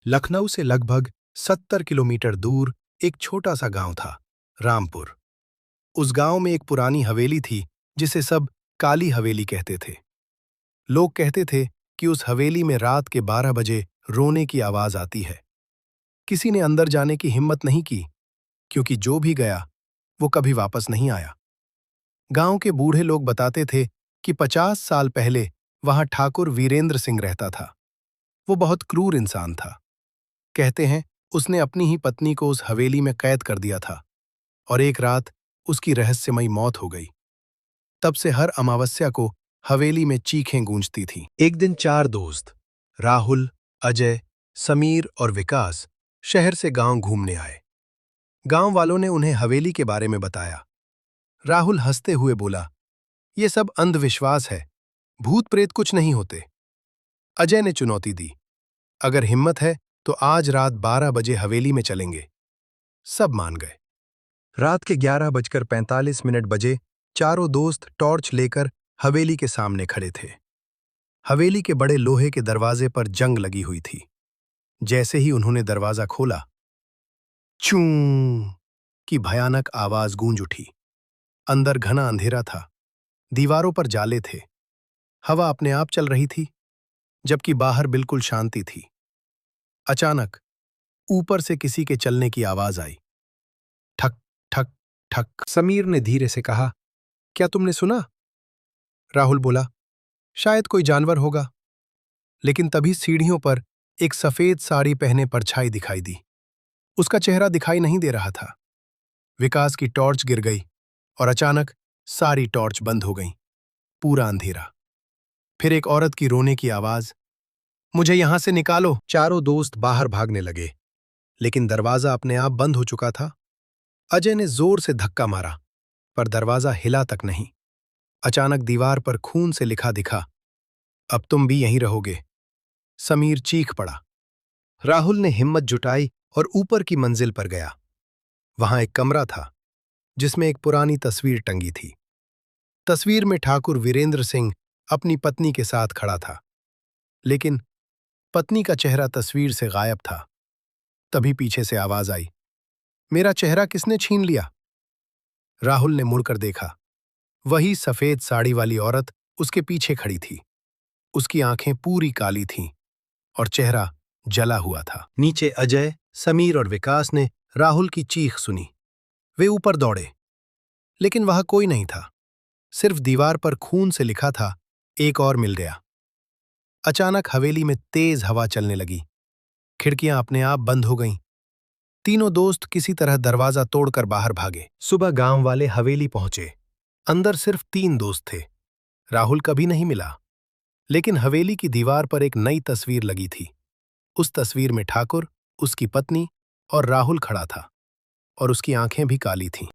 लखनऊ से लगभग 70 किलोमीटर दूर एक छोटा सा गांव था, रामपुर। उस गांव में एक पुरानी हवेली थी जिसे सब काली हवेली कहते थे। लोग कहते थे कि उस हवेली में रात के 12 बजे रोने की आवाज आती है। किसी ने अंदर जाने की हिम्मत नहीं की, क्योंकि जो भी गया वो कभी वापस नहीं आया। गांव के बूढ़े लोग बताते थे कि 50 साल पहले वहां ठाकुर वीरेंद्र सिंह रहता था। वो बहुत क्रूर इंसान था। कहते हैं उसने अपनी ही पत्नी को उस हवेली में कैद कर दिया था और एक रात उसकी रहस्यमयी मौत हो गई। तब से हर अमावस्या को हवेली में चीखें गूंजती थीं। एक दिन 4 दोस्त राहुल, अजय, समीर और विकास शहर से गांव घूमने आए। गांव वालों ने उन्हें हवेली के बारे में बताया। राहुल हंसते हुए बोला, ये सब अंधविश्वास है, भूत प्रेत कुछ नहीं होते। अजय ने चुनौती दी, अगर हिम्मत है तो आज रात 12 बजे हवेली में चलेंगे। सब मान गए। रात के 11:45 बजे चारों दोस्त टॉर्च लेकर हवेली के सामने खड़े थे। हवेली के बड़े लोहे के दरवाजे पर जंग लगी हुई थी। जैसे ही उन्होंने दरवाजा खोला, चूं की भयानक आवाज गूंज उठी। अंदर घना अंधेरा था, दीवारों पर जाले थे, हवा अपने आप चल रही थी, जबकि बाहर बिल्कुल शांति थी। अचानक ऊपर से किसी के चलने की आवाज आई। ठक ठक ठक। समीर ने धीरे से कहा, क्या तुमने सुना? राहुल बोला, शायद कोई जानवर होगा। लेकिन तभी सीढ़ियों पर एक सफेद साड़ी पहने परछाई दिखाई दी। उसका चेहरा दिखाई नहीं दे रहा था। विकास की टॉर्च गिर गई और अचानक सारी टॉर्च बंद हो गई। पूरा अंधेरा। फिर एक औरत की रोने की आवाज, मुझे यहां से निकालो। चारों दोस्त बाहर भागने लगे, लेकिन दरवाजा अपने आप बंद हो चुका था। अजय ने जोर से धक्का मारा, पर दरवाजा हिला तक नहीं। अचानक दीवार पर खून से लिखा दिखा, अब तुम भी यहीं रहोगे। समीर चीख पड़ा। राहुल ने हिम्मत जुटाई और ऊपर की मंजिल पर गया। वहां एक कमरा था, जिसमें एक पुरानी तस्वीर टंगी थी। तस्वीर में ठाकुर वीरेंद्र सिंह अपनी पत्नी के साथ खड़ा था, लेकिन पत्नी का चेहरा तस्वीर से गायब था। तभी पीछे से आवाज आई, मेरा चेहरा किसने छीन लिया? राहुल ने मुड़कर देखा। वही सफेद साड़ी वाली औरत उसके पीछे खड़ी थी। उसकी आंखें पूरी काली थीं और चेहरा जला हुआ था। नीचे अजय, समीर और विकास ने राहुल की चीख सुनी। वे ऊपर दौड़े, लेकिन वहां कोई नहीं था। सिर्फ दीवार पर खून से लिखा था, एक और मिल गया। अचानक हवेली में तेज हवा चलने लगी। खिड़कियां अपने आप बंद हो गईं। तीनों दोस्त किसी तरह दरवाजा तोड़कर बाहर भागे। सुबह गांव वाले हवेली पहुंचे। अंदर सिर्फ 3 दोस्त थे। राहुल कभी नहीं मिला, लेकिन हवेली की दीवार पर एक नई तस्वीर लगी थी। उस तस्वीर में ठाकुर, उसकी पत्नी और राहुल खड़ा था, और उसकी आंखें भी काली थीं।